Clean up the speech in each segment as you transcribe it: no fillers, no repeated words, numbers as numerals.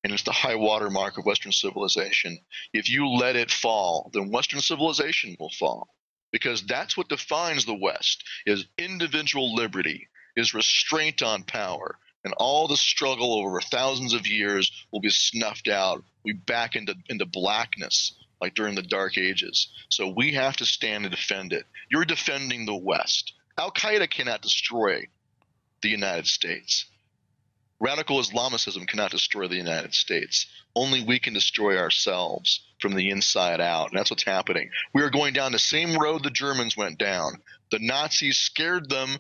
and it's the high water mark of Western civilization. If you let it fall, then Western civilization will fall, because that's what defines the West: is individual liberty, is restraint on power, and all the struggle over thousands of years will be snuffed out. We back into blackness like during the Dark Ages. So we have to stand and defend it. You're defending the West. Al-Qaeda cannot destroy the United States. Radical Islamicism cannot destroy the United States. Only we can destroy ourselves from the inside out, and that's what's happening. We are going down the same road the Germans went down. The Nazis scared them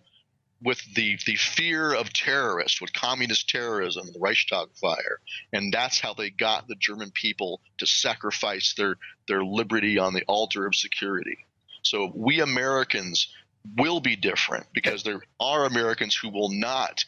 with the fear of terrorists, with communist terrorism, the Reichstag fire, and that's how they got the German people to sacrifice their liberty on the altar of security. So we Americans will be different, because there are Americans who will not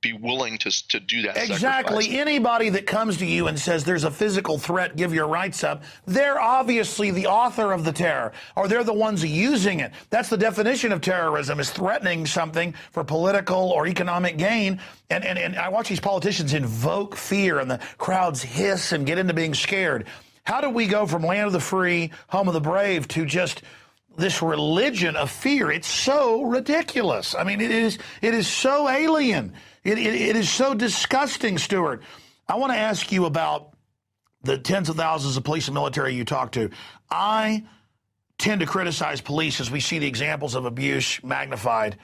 be willing to do that. Exactly. Sacrifice. Anybody that comes to you and says there's a physical threat, give your rights up, they're obviously the author of the terror, or they're the ones using it. That's the definition of terrorism, is threatening something for political or economic gain. And I watch these politicians invoke fear, and the crowds hiss and get into being scared. How do we go from land of the free, home of the brave, to just this religion of fear? It's so ridiculous. I mean, it is so alien. It is so disgusting, Stuart. I want to ask you about the tens of thousands of police and military you talk to. I tend to criticize police as we see the examples of abuse magnified,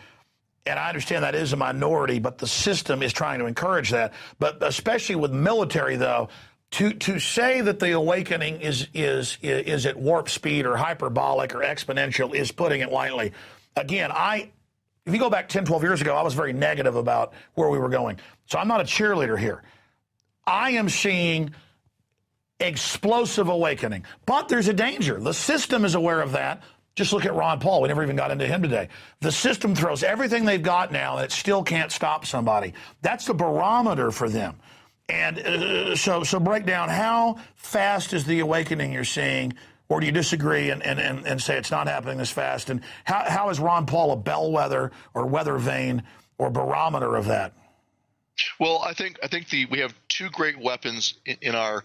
and I understand that is a minority, but the system is trying to encourage that. But especially with military, though, to say that the awakening is at warp speed or hyperbolic or exponential is putting it lightly. Again, if you go back 10, 12 years ago, I was very negative about where we were going. So I'm not a cheerleader here. I am seeing explosive awakening, but there's a danger. The system is aware of that. Just look at Ron Paul. We never even got into him today. The system throws everything they've got now, and it still can't stop somebody. That's the barometer for them. And so break down, how fast is the awakening you're seeing, or do you disagree and say it's not happening this fast? And how is Ron Paul a bellwether or weather vane or barometer of that? Well, I think we have two great weapons in our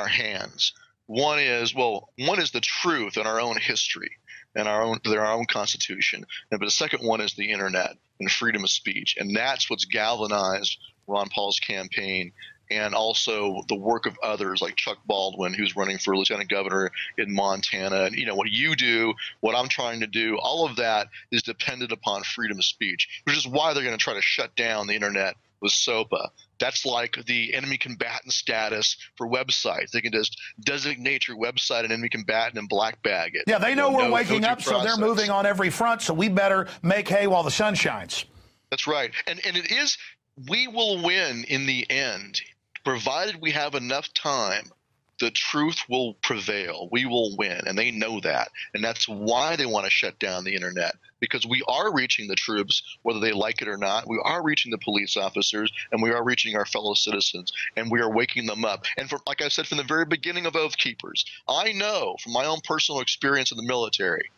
hands. One is the truth in our own history and our own Constitution, but the second one is the internet and freedom of speech, and that's what's galvanized Ron Paul's campaign, and also the work of others like Chuck Baldwin, who's running for lieutenant governor in Montana. And, what you do, what I'm trying to do, all of that is dependent upon freedom of speech, which is why they're going to try to shut down the internet with SOPA. That's like the enemy combatant status for websites. They can just designate your website an enemy combatant and black bag it. Yeah, they know we're waking up, so they're moving on every front, so we better make hay while the sun shines. That's right. And it is, we will win in the end. Provided we have enough time, the truth will prevail. We will win, and they know that. And that's why they want to shut down the internet, because we are reaching the troops, whether they like it or not. We are reaching the police officers, and we are reaching our fellow citizens, and we are waking them up. And like I said from the very beginning of Oath Keepers, I know from my own personal experience in the military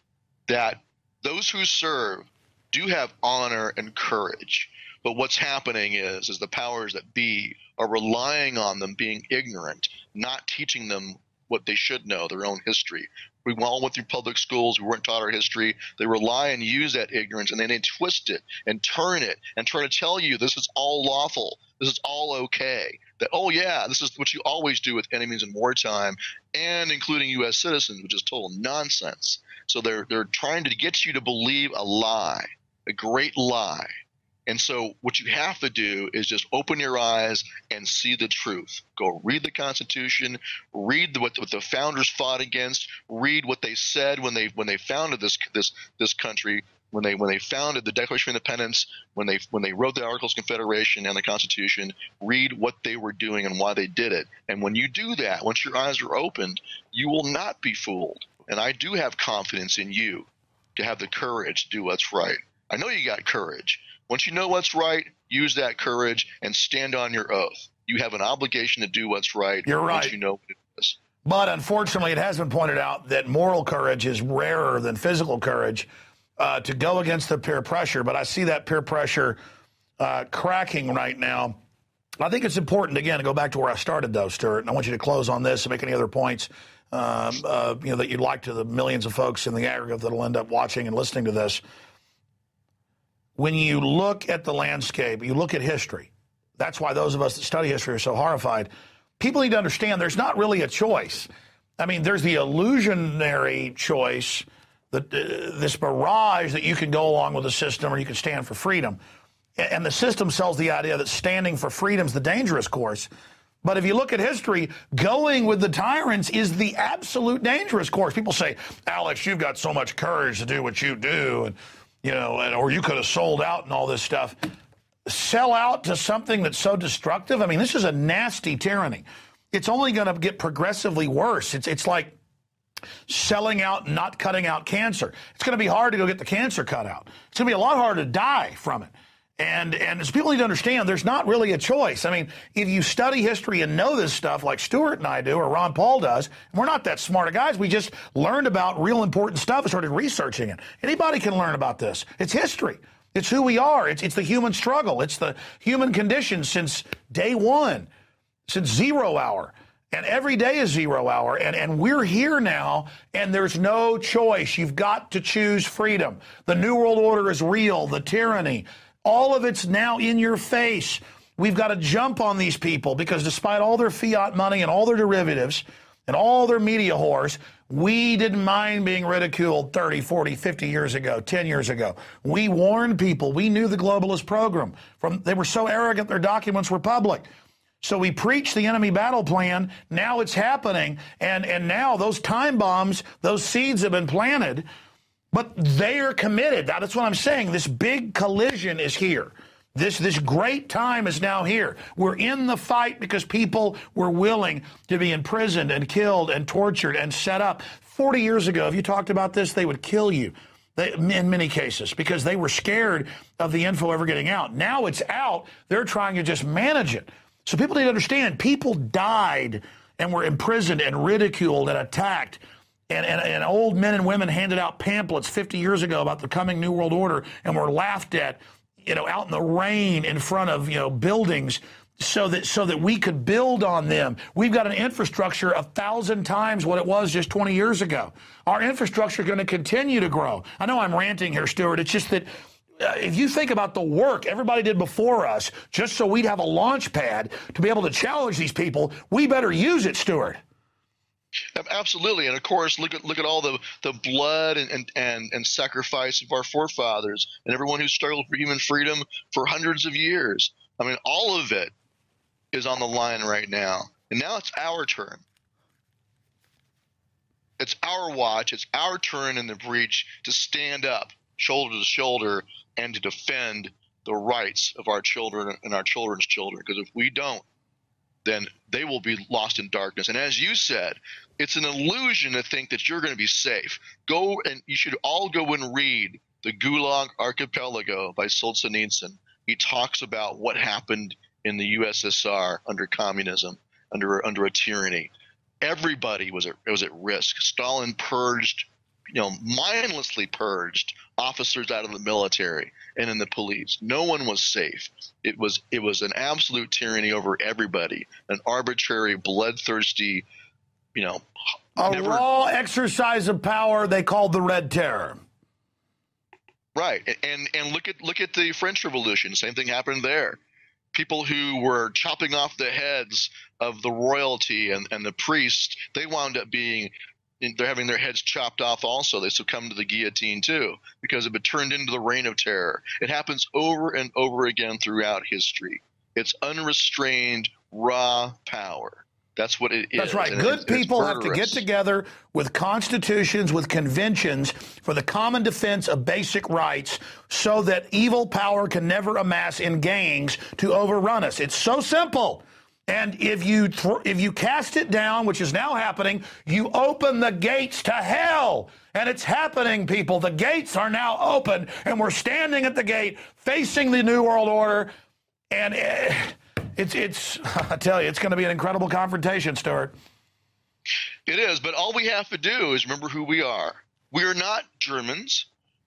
that those who serve do have honor and courage. But what's happening is the powers that be are relying on them being ignorant, not teaching them what they should know, their own history. We all went through public schools. We weren't taught our history. They rely and use that ignorance, and then they twist it and turn it and try to tell you this is all lawful, this is all okay, that, oh, yeah, this is what you always do with enemies in wartime, and including U.S. citizens, which is total nonsense. So they're trying to get you to believe a lie, a great lie. And so what you have to do is just open your eyes and see the truth. Go read the Constitution, read what the founders fought against, read what they said when they founded this country, when they founded the Declaration of Independence, when they wrote the Articles of Confederation and the Constitution. Read what they were doing and why they did it. And when you do that, once your eyes are opened, you will not be fooled. And I do have confidence in you to have the courage to do what's right. I know you got courage. Once you know what's right, use that courage and stand on your oath. You have an obligation to do what's right. You're right. Once you know what it is. But unfortunately, it has been pointed out that moral courage is rarer than physical courage to go against the peer pressure. But I see that peer pressure cracking right now. I think it's important, again, to go back to where I started, though, Stuart, and I want you to close on this and make any other points that you'd like to the millions of folks in the aggregate that'll end up watching and listening to this. When you look at the landscape, you look at history. That's why those of us that study history are so horrified. People need to understand there's not really a choice. I mean, there's the illusionary choice, that this mirage that you can go along with the system or you can stand for freedom. And the system sells the idea that standing for freedom is the dangerous course. But if you look at history, going with the tyrants is the absolute dangerous course. People say, Alex, you've got so much courage to do what you do, and or you could have sold out and all this stuff. Sell out to something that's so destructive? I mean, this is a nasty tyranny. It's only going to get progressively worse. It's like selling out and not cutting out cancer. It's going to be hard to go get the cancer cut out. It's going to be a lot harder to die from it. And as people need to understand, there's not really a choice. I mean, if you study history and know this stuff like Stuart and I do, or Ron Paul does, and we're not that smart of guys. We just learned about real important stuff and started researching it. Anybody can learn about this. It's history. It's who we are. It's the human struggle. It's the human condition since day one, since 0 hour. And every day is 0 hour. And we're here now, and there's no choice. You've got to choose freedom. The New World Order is real. The tyranny. All of it's now in your face. We've got to jump on these people because despite all their fiat money and all their derivatives and all their media whores, we didn't mind being ridiculed 30, 40, 50 years ago, 10 years ago. We warned people. We knew the globalist program. They were so arrogant their documents were public. So we preached the enemy battle plan. Now it's happening. And now those time bombs, those seeds have been planted. But they are committed. That's what I'm saying. This big collision is here. This great time is now here. We're in the fight because people were willing to be imprisoned and killed and tortured and set up. 40 years ago, if you talked about this, they would kill you in many cases because they were scared of the info ever getting out. Now it's out. They're trying to just manage it. So people need to understand people died and were imprisoned and ridiculed and attacked. And old men and women handed out pamphlets 50 years ago about the coming New World Order and were laughed at, out in the rain in front of, buildings so that we could build on them. We've got an infrastructure 1,000 times what it was just 20 years ago. Our infrastructure is going to continue to grow. I know I'm ranting here, Stuart. It's just that if you think about the work everybody did before us, just so we'd have a launch pad to be able to challenge these people, we better use it, Stuart. Absolutely, and of course, look at all the blood and sacrifice of our forefathers and everyone who struggled for human freedom for hundreds of years. I mean, all of it is on the line right now, and now it's our turn. It's our watch. It's our turn in the breach to stand up, shoulder to shoulder, and to defend the rights of our children and our children's children. Because if we don't, then they will be lost in darkness. And as you said, it's an illusion to think that you're going to be safe. Go and you should all go and read The Gulag Archipelago by Solzhenitsyn. He talks about what happened in the USSR under communism, under a tyranny. Everybody was at risk. Stalin purged, mindlessly purged officers out of the military and in the police. No one was safe. It was an absolute tyranny over everybody, an arbitrary, bloodthirsty, raw exercise of power they called the Red Terror. Right, and look at the French Revolution. Same thing happened there. People who were chopping off the heads of the royalty and the priests, they wound up they're having their heads chopped off also. They succumbed to the guillotine too because it turned into the reign of terror. It happens over and over again throughout history. It's unrestrained, raw power. That's what it is. That's right. Good people have to get together with constitutions, with conventions for the common defense of basic rights so that evil power can never amass in gangs to overrun us. It's so simple. And if you cast it down, which is now happening, you open the gates to hell. And it's happening, people. The gates are now open, and we're standing at the gate facing the New World Order. And it's I tell you, it's going to be an incredible confrontation, Stuart. It is, but all we have to do is remember who we are. We are not Germans.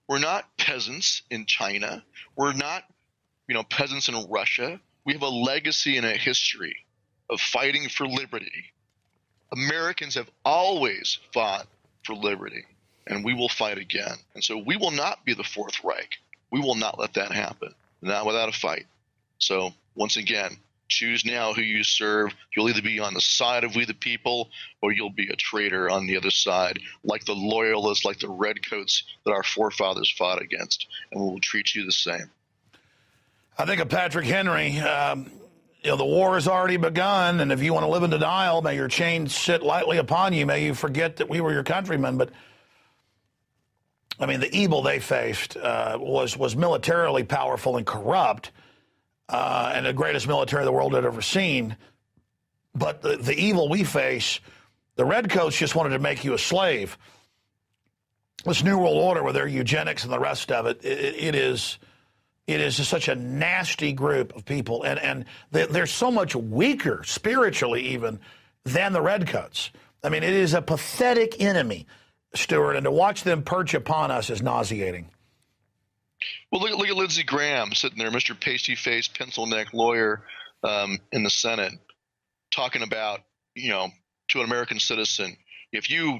We're not peasants in China. We're not, peasants in Russia. We have a legacy and a history of fighting for liberty. Americans have always fought for liberty, and we will fight again. And so we will not be the Fourth Reich. We will not let that happen, not without a fight. So once again, choose now who you serve. You'll either be on the side of we the people, or you'll be a traitor on the other side, like the loyalists, like the redcoats that our forefathers fought against, and we will treat you the same. I think of Patrick Henry. The war has already begun, and if you want to live in denial, may your chains sit lightly upon you. May you forget that we were your countrymen. But I mean, the evil they faced was militarily powerful and corrupt, and the greatest military the world had ever seen. But the evil we face, the redcoats just wanted to make you a slave. This New World Order with their eugenics and the rest of it, it is just such a nasty group of people, and they're so much weaker spiritually even than the redcoats. I mean, it is a pathetic enemy, Stuart, and to watch them perch upon us is nauseating. Well, look at Lindsey Graham sitting there, Mr. Pasty-faced, pencil-neck lawyer in the Senate, talking about, to an American citizen, if you